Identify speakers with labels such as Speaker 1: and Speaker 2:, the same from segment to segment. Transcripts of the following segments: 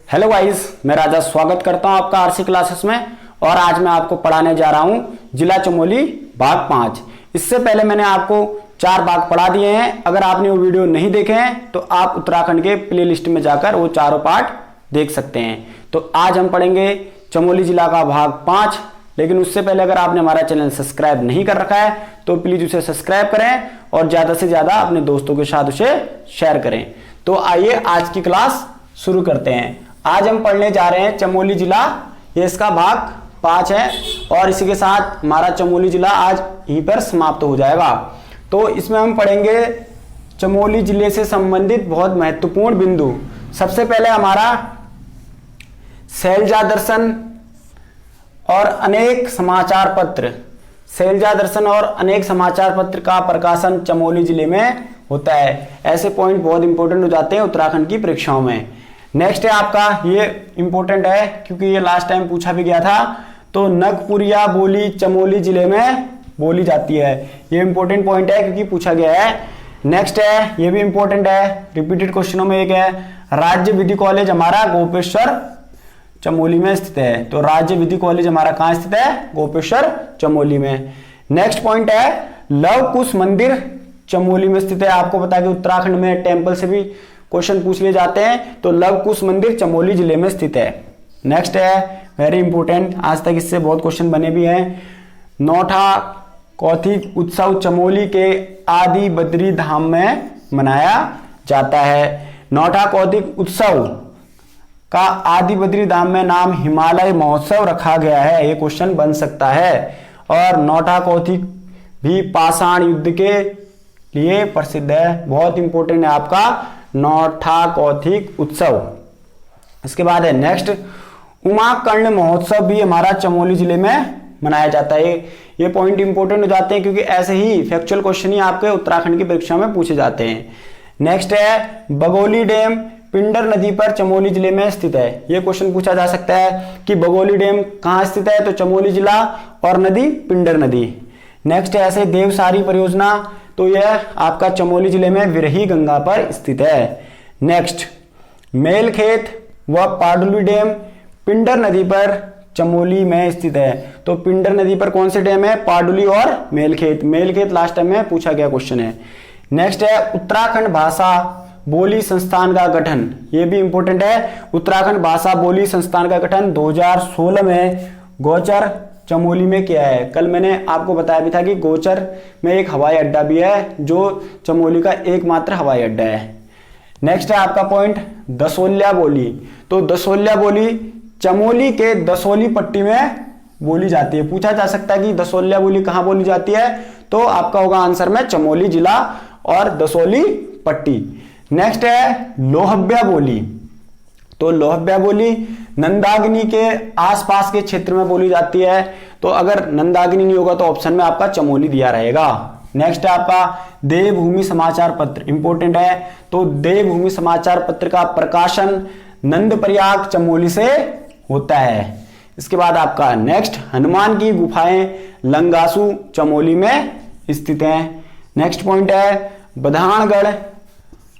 Speaker 1: Hello guys, मैं राजा स्वागत करता हूं आपका आरसी क्लासेस में। और आज मैं आपको पढ़ाने जा रहा हूं जिला चमोली भाग 5। इससे पहले मैंने आपको 4 भाग पढ़ा दिए हैं। अगर आपने वो वीडियो नहीं देखे हैं तो आप उत्तराखंड के प्लेलिस्ट में जाकर वो चारों पार्ट देख सकते हैं। तो आज हम पढ़ेंगे चमोली जिला का भाग 5। लेकिन उससे पहले अगर आपने हमारा चैनल सब्सक्राइब नहीं कर रखा है तो प्लीज उसे सब्सक्राइब करें और ज्यादा से ज्यादा अपने दोस्तों के साथ उसे शेयर करें। तो आइए आज की क्लास शुरू करते हैं। आज हम पढ़ने जा रहे हैं चमोली जिला, ये इसका भाग 5 है और इसी के साथ हमारा चमोली जिला आज यहीं पर समाप्त हो जाएगा। तो इसमें हम पढ़ेंगे चमोली जिले से संबंधित बहुत महत्वपूर्ण बिंदु। सबसे पहले हमारा शैलजा दर्शन और अनेक समाचार पत्र, शैलजा दर्शन और अनेक समाचार पत्र का प्रकाशन चमोली जिले में होता है। ऐसे पॉइंट बहुत इंपॉर्टेंट हो जाते हैं उत्तराखंड की परीक्षाओं में। नेक्स्ट है आपका, ये इंपॉर्टेंट है क्योंकि ये लास्ट टाइम पूछा भी गया था। तो नगपुरिया बोली चमोली जिले में बोली जाती है। ये इंपॉर्टेंट पॉइंट है क्योंकि पूछा गया है। नेक्स्ट है, ये भी इंपॉर्टेंट है, रिपीटेड क्वेश्चनों में एक है, राज्य विधि कॉलेज हमारा गोपेश्वर चमोली में स्थित है। तो राज्य विधि कॉलेज हमारा कहां स्थित है? गोपेश्वर चमोली में। नेक्स्ट पॉइंट है, लव कुश मंदिर चमोली में स्थित है। आपको पता है कि उत्तराखंड में टेंपल से भी क्वेश्चन पूछ लिए जाते हैं। तो लव कुश मंदिर चमोली जिले में स्थित है। नेक्स्ट है वेरी इंपॉर्टेंट, आज तक इससे बहुत क्वेश्चन बने भी हैं, नौठा कौथिक उत्सव चमोली के आदि बद्री धाम में मनाया जाता है। नौठा कौथिक उत्सव का आदि बद्री धाम में नाम हिमालय महोत्सव रखा गया है। ये क्वेश्चन बन सकता है। और नौठा कौथिक भी पाषाण युद्ध के लिए प्रसिद्ध है। बहुत इंपॉर्टेंट है आपका नौठा कौथिक उत्सव। इसके बाद है नेक्स्ट, उमाकर्ण महोत्सव भी हमारा चमोली जिले में मनाया जाता है। ये पॉइंट इंपॉर्टेंट हो जाते हैं क्योंकि ऐसे ही फैक्चुअल क्वेश्चन ही आपके उत्तराखंड की परीक्षा में पूछे जाते हैं। नेक्स्ट है, बगोली डैम पिंडर नदी पर चमोली जिले में स्थित है। यह क्वेश्चन पूछा जा सकता है कि बगोली डैम कहां स्थित है? तो चमोली जिला और नदी पिंडर नदी। नेक्स्ट है ऐसे देवसारी परियोजना, तो यह आपका चमोली जिले में विरही गंगा पर स्थित है। नेक्स्ट, मेलखेत व पाडुली डैम पिंडर नदी पर चमोली में स्थित है। तो पिंडर नदी पर कौन से डैम है? पाडुली और मेलखेत। मेलखेत लास्ट टाइम में पूछा गया क्वेश्चन है। नेक्स्ट है, उत्तराखंड भाषा बोली संस्थान का गठन। यह भी इंपॉर्टेंट है। उत्तराखंड भाषा बोली संस्थान का गठन 2016 में गोचर चमोली में किया है। कल मैंने आपको बताया भी था कि गोचर में एक हवाई अड्डा भी है जो चमोली का एकमात्र हवाई अड्डा है। नेक्स्ट है आपका पॉइंट दसोल्या बोली। तो दसोल्या बोली चमोली के दसोली पट्टी में बोली जाती है। पूछा जा सकता है कि दसोल्या बोली कहां बोली जाती है? तो आपका होगा आंसर में चमोली जिला और दसोली पट्टी। नेक्स्ट है लोहब्या बोली। तो लोहब्या बोली नंदाग्नि के आसपास के क्षेत्र में बोली जाती है। तो अगर नंदाग्नि नहीं होगा तो ऑप्शन में आपका चमोली दिया रहेगा। नेक्स्ट है आपका देवभूमि समाचार पत्र, इंपॉर्टेंट है। तो देवभूमि समाचार पत्र का प्रकाशन नंदप्रयाग चमोली से होता है। इसके बाद आपका नेक्स्ट, हनुमान की गुफाएं लंगासू चमोली में स्थित हैं। नेक्स्ट पॉइंट है, बधानगढ़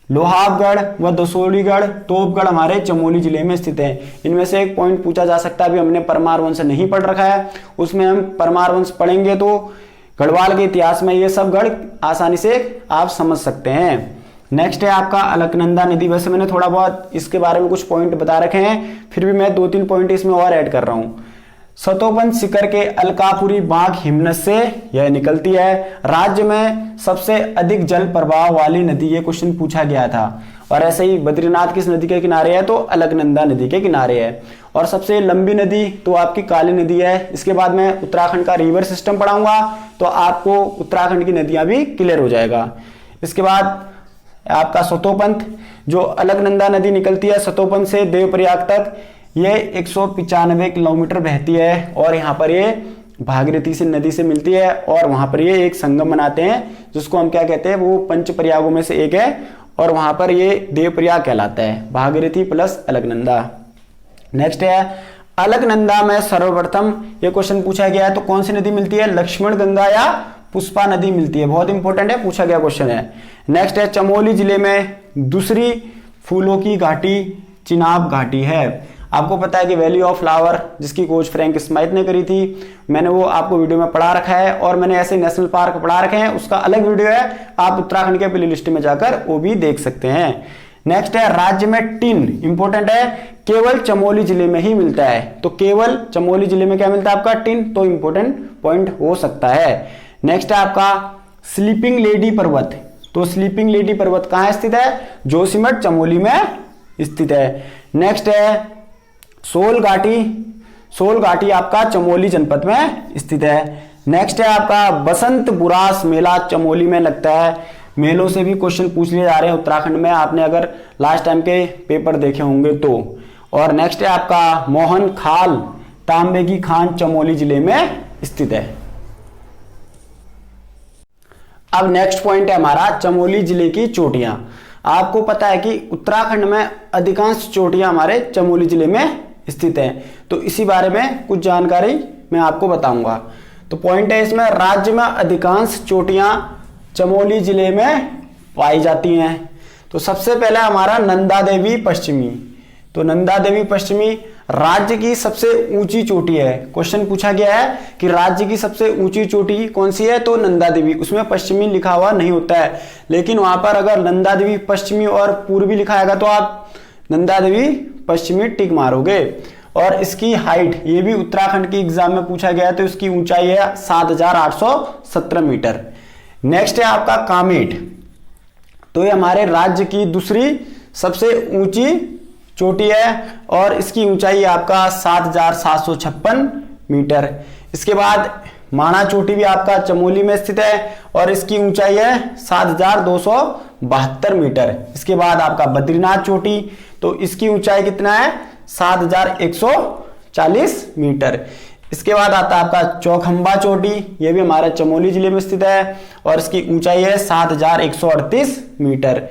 Speaker 1: लोहाबगढ़ व दसोलीगढ़ तोपगढ़ हमारे चमोली जिले में स्थित है। इनमें से एक पॉइंट पूछा जा सकता है, अभी हमने परमार वंश नहीं पढ़ रखा है, उसमें हम परमार वंश पढ़ेंगे तो गढ़वाल के इतिहास में ये सब गढ़ आसानी से आप समझ सकते हैं। नेक्स्ट है आपका अलकनंदा नदी। वैसे मैंने थोड़ा बहुत इसके बारे में कुछ पॉइंट बता रखे हैं, फिर भी मैं 2-3 पॉइंट इसमें और ऐड कर रहा हूं। सतोपन शिखर के अलकापुरी बांक हिमनद से यह निकलती है। राज्य में सबसे अधिक जल प्रवाह वाली नदी, ये क्वेश्चन पूछा गया था। और ऐसे ही बद्रीनाथ किस नदी के किनारे है? तो अलकनंदा नदी के किनारे है। और सबसे लंबी नदी तो आपकी काली नदी है। इसके बाद मैं उत्तराखंड का रिवर सिस्टम पढ़ाऊंगा तो आपको उत्तराखंड की नदियां भी क्लियर हो जाएगा। इसके बाद आपका सतोपंथ, जो अलकनंदा नदी निकलती है सतोपंथ से देवप्रयाग तक, ये 195 किलोमीटर बहती है। और यहाँ पर ये भागीरथी से नदी से मिलती है और वहां पर ये एक संगम बनाते हैं जिसको हम क्या कहते हैं? वो पंच प्रयागों में से एक है और वहां पर ये देवप्रयाग कहलाता है, भागीरथी प्लस अलकनंदा। नेक्स्ट है अलकनंदा में सर्वप्रथम ये क्वेश्चन पूछा गया है तो कौन सी नदी मिलती है? लक्ष्मण गंगा या पुष्पा नदी मिलती है। बहुत इंपॉर्टेंट है, पूछा गया क्वेश्चन है। नेक्स्ट है चमोली जिले में दूसरी फूलों की घाटी चिनाब घाटी है। आपको पता है कि वैली ऑफ फ्लावर जिसकी खोज फ्रैंक स्माइथ ने करी थी, मैंने वो आपको वीडियो में पढ़ा रखा है, और मैंने ऐसे नेशनल पार्क पढ़ा रखे हैं, उसका अलग वीडियो है, आप उत्तराखंड के प्लेलिस्ट में जाकर वो भी देख सकते हैं। नेक्स्ट है राज्य में टिन, इंपॉर्टेंट है, केवल चमोली जिले में ही मिलता है। तो केवल चमोली जिले में क्या मिलता है आपका, टिन, तो इंपॉर्टेंट पॉइंट हो सकता है। नेक्स्ट है आपका स्लीपिंग लेडी पर्वत। तो स्लीपिंग लेडी पर्वत कहां स्थित है, जोशीमठ चमोली में स्थित है। नेक्स्ट है सोल घाटी, सोल घाटी आपका चमोली जनपद में स्थित है। नेक्स्ट है आपका बसंत बुरास मेला चमोली में लगता है। मेलों से भी क्वेश्चन पूछ लिए जा रहे हैं उत्तराखंड में, आपने अगर लास्ट टाइम के पेपर देखे होंगे तो। और नेक्स्ट है आपका मोहन खाल तांबे की खान चमोली जिले में स्थित है। अब नेक्स्ट पॉइंट है हमारा चमोली जिले की चोटियां। आपको पता है कि उत्तराखंड में अधिकांश चोटियां हमारे चमोली जिले में स्थित हैं, तो इसी बारे में कुछ जानकारी मैं आपको बताऊंगा। तो पॉइंट है इसमें, राज्य में अधिकांश चोटियां चमोली जिले में पाई जाती हैं। तो सबसे पहला हमारा नंदा देवी पश्चिमी। तो नंदा देवी पश्चिमी राज्य की सबसे ऊंची चोटी है। क्वेश्चन पूछा गया है कि राज्य की सबसे ऊंची चोटी कौन सी है, तो नंदा देवी, उसमें पश्चिमी लिखा हुआ नहीं होता है, लेकिन वहां पर अगर नंदा देवी पश्चिमी और पूर्वी लिखा आएगा तो आप नंदा देवी पश्चिमी टिक मारोगे। और इसकी हाइट, ये भी उत्तराखंड की एग्जाम में पूछा गया है, तो इसकी ऊंचाई है 7817 मीटर। नेक्स्ट है आपका कामेट। तो ये हमारे राज्य की दूसरी सबसे ऊंची चोटी है और इसकी ऊंचाई आपका 7756 मीटर। इसके बाद माणा चोटी भी आपका चमोली में स्थित है और इसकी ऊंचाई है 7272 मीटर। इसके बाद आपका बद्रीनाथ चोटी, तो इसकी ऊंचाई कितना है, 7140 मीटर। इसके बाद आता है आपका चौखंबा चोटी, यह भी हमारा चमोली जिले में स्थित है और इसकी ऊंचाई है 7138 मीटर।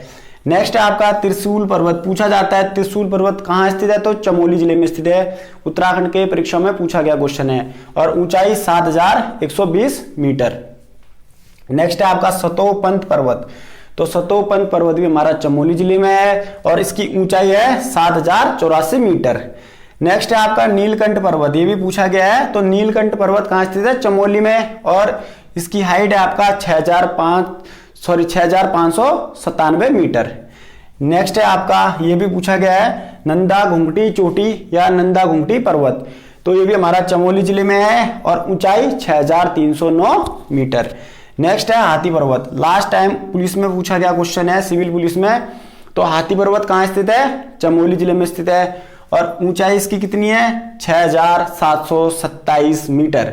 Speaker 1: नेक्स्ट है आपका त्रिशूल पर्वत। पूछा जाता है त्रिशूल पर्वत कहां स्थित है, तो चमोली जिले में स्थित है। उत्तराखंड के परीक्षा में पूछा गया क्वेश्चन है और ऊंचाई 7120 मीटर। नेक्स्ट है आपका सतोपंत पर्वत। तो सतोपंत पर्वत भी हमारा चमोली जिले में है और इसकी ऊंचाई है 7084 मीटर। नेक्स्ट है आपका नीलकंठ पर्वत, ये भी पूछा गया है। तो नीलकंठ पर्वत कहां स्थित है, चमोली में, और इसकी हाइट है आपका 6597 मीटर। नेक्स्ट है आपका, ये भी पूछा गया है, नंदा घुंघटी चोटी या नंदा घुंघटी पर्वत। तो ये भी हमारा चमोली जिले में है और ऊंचाई 6309 मीटर। नेक्स्ट है हाथी पर्वत। लास्ट टाइम पुलिस में पूछा गया क्वेश्चन है, सिविल पुलिस में। तो हाथी पर्वत कहां स्थित है, चमोली जिले में स्थित है और ऊंचाई इसकी कितनी है, 6727 मीटर।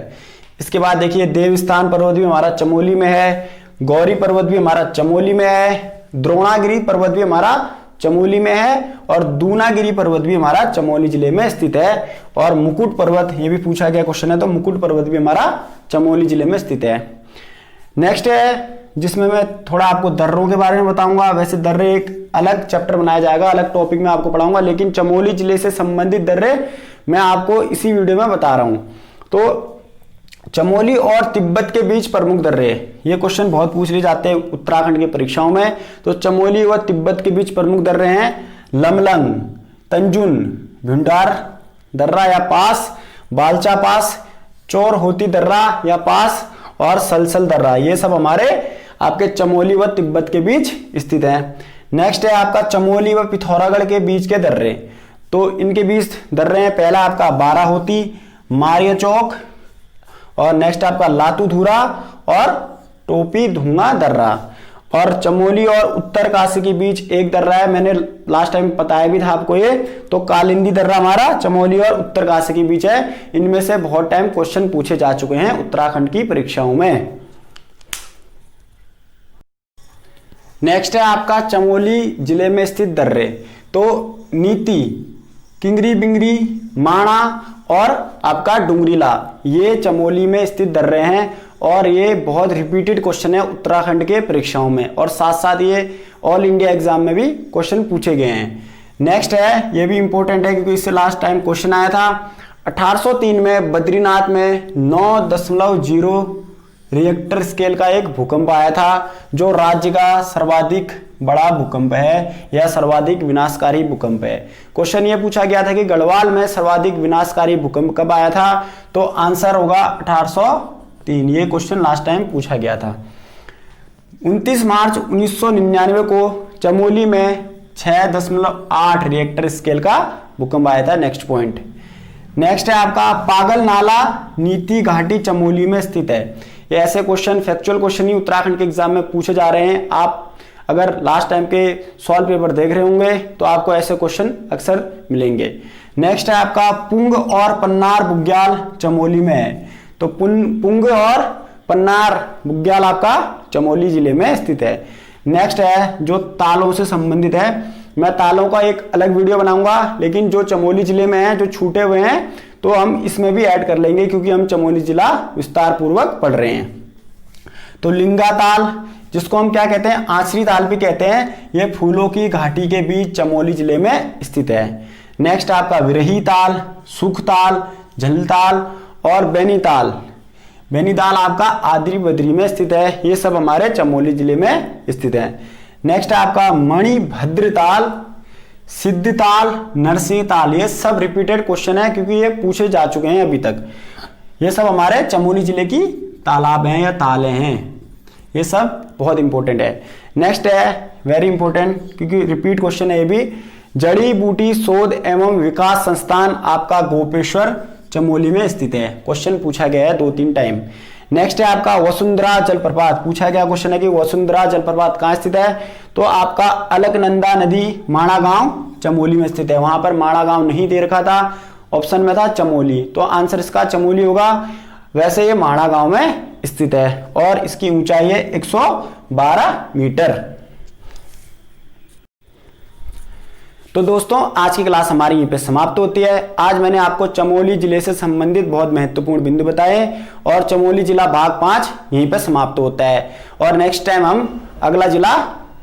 Speaker 1: इसके बाद देखिए देवस्थान पर्वत भी हमारा चमोली में है, गौरी पर्वत भी हमारा चमोली में है, द्रोणागिरी पर्वत भी हमारा चमोली में है और दूनागिरी पर्वत भी हमारा चमोली जिले में स्थित है। और मुकुट पर्वत, ये भी पूछा गया क्वेश्चन है, तो मुकुट पर्वत भी हमारा चमोली जिले में स्थित है। नेक्स्ट है जिसमें मैं थोड़ा आपको दर्रों के बारे में बताऊंगा। वैसे दर्रे एक अलग चैप्टर बनाया जाएगा, अलग टॉपिक में आपको पढ़ाऊंगा, लेकिन चमोली जिले से संबंधित दर्रे मैं आपको इसी वीडियो में बता रहा हूं। तो चमोली और तिब्बत के बीच प्रमुख दर्रे, ये क्वेश्चन बहुत पूछ लिए जाते हैं उत्तराखंड की परीक्षाओं में। तो चमोली व तिब्बत के बीच प्रमुख दर्रे हैं लमलंग, तंजुन, भुंडार दर्रा या पास, बालचा पास, चोर होती दर्रा या पास और सलसल दर्रा। ये सब हमारे आपके चमोली व तिब्बत के बीच स्थित है। नेक्स्ट है आपका चमोली व पिथौरागढ़ के बीच के दर्रे। तो इनके बीच दर्रे हैं, पहला आपका बाराहोती, मारिया चौक, और नेक्स्ट आपका लातूधुरा और टोपी धुंगा दर्रा। और चमोली और उत्तर काशी के बीच एक दर्रा है, मैंने लास्ट टाइम बताया भी था आपको ये। तो कालिंदी दर्रा हमारा चमोली और उत्तर काशी के बीच है। इनमें से बहुत टाइम क्वेश्चन पूछे जा चुके हैं उत्तराखंड की परीक्षाओं में। नेक्स्ट है आपका चमोली जिले में स्थित दर्रे। तो नीति, किंगरी बिंगरी, माणा और आपका डुंगरीला, ये चमोली में स्थित दर्रे हैं और ये बहुत रिपीटेड क्वेश्चन है उत्तराखंड के परीक्षाओं में, और साथ साथ ये ऑल इंडिया एग्जाम में भी क्वेश्चन पूछे गए हैं। नेक्स्ट है, ये भी इंपॉर्टेंट है क्योंकि इससे लास्ट टाइम क्वेश्चन आया था। 1803 में बद्रीनाथ में 9.0 रिएक्टर स्केल का एक भूकंप आया था जो राज्य का सर्वाधिक बड़ा भूकंप है या सर्वाधिक विनाशकारी भूकंप है। क्वेश्चन ये पूछा गया था कि गढ़वाल में सर्वाधिक विनाशकारी भूकंप कब आया था, तो आंसर होगा 1803। ये क्वेश्चन लास्ट टाइम पूछा गया था। 29 मार्च 1999 को चमोली में 6.8 रिएक्टर स्केल का भूकंप आया था। नेक्स्ट पॉइंट, नेक्स्ट है आपका पागल नाला नीति घाटी चमोली में स्थित है। ये ऐसे क्वेश्चन फैक्चुअल क्वेश्चन ही उत्तराखंड के एग्जाम में पूछे जा रहे हैं। आप अगर लास्ट टाइम के सॉल्व पेपर देख रहे होंगे तो आपको ऐसे क्वेश्चन अक्सर मिलेंगे। नेक्स्ट है आपका पुंग और पन्नार बुग्याल चमोली में है। तो पुंग और पन्नार बुग्याल आपका चमोली जिले में स्थित है। नेक्स्ट है जो तालों से संबंधित है, मैं तालों का एक अलग वीडियो बनाऊंगा, लेकिन जो चमोली जिले में है जो छूटे हुए हैं तो हम इसमें भी ऐड कर लेंगे क्योंकि हम चमोली जिला विस्तार पूर्वक पढ़ रहे हैं। तो लिंगा ताल, जिसको हम क्या कहते हैं, आंसरी ताल भी कहते हैं, ये फूलों की घाटी के बीच चमोली जिले में स्थित है। नेक्स्ट आपका विरही ताल, सुख ताल, झलताल और बैनीताल। बैनीताल आपका आद्री बद्री में स्थित है। ये सब हमारे चमोली जिले में स्थित है। नेक्स्ट आपका मणिभद्र ताल, सिद्धताल, नरसिंह ताल। ये सब रिपीटेड क्वेश्चन है क्योंकि ये पूछे जा चुके हैं अभी तक। ये सब हमारे चमोली जिले की तालाब हैं या ताले हैं। ये सब बहुत इंपॉर्टेंट है। नेक्स्ट है वेरी इंपॉर्टेंट क्योंकि रिपीट क्वेश्चन है ये भी, जड़ी बूटी शोध एवं विकास संस्थान आपका गोपेश्वर चमोली में स्थित है। क्वेश्चन पूछा गया है 2-3 टाइम। नेक्स्ट है आपका वसुंधरा जलप्रपात, पूछा गया क्वेश्चन है कि वसुंधरा जलप्रपात कहाँ स्थित है, तो आपका अलकनंदा नदी माणा गांव चमोली में स्थित है। वहां पर माणा गांव नहीं दे रखा था, ऑप्शन में था चमोली, तो आंसर इसका चमोली होगा। वैसे ये माणा गांव में स्थित है और इसकी ऊंचाई है 112 मीटर। तो दोस्तों आज की क्लास हमारी यहीं पे समाप्त होती है। आज मैंने आपको चमोली जिले से संबंधित बहुत महत्वपूर्ण बिंदु बताए और चमोली जिला भाग 5 यहीं पे समाप्त होता है और नेक्स्ट टाइम हम अगला जिला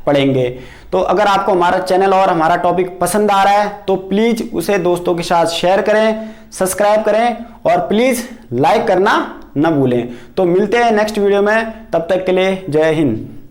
Speaker 1: पढ़ेंगे। तो अगर आपको हमारा चैनल और हमारा टॉपिक पसंद आ रहा है तो प्लीज उसे दोस्तों के साथ शेयर करें, सब्सक्राइब करें और प्लीज लाइक करना न भूलें। तो मिलते हैं नेक्स्ट वीडियो में, तब तक के लिए जय हिंद।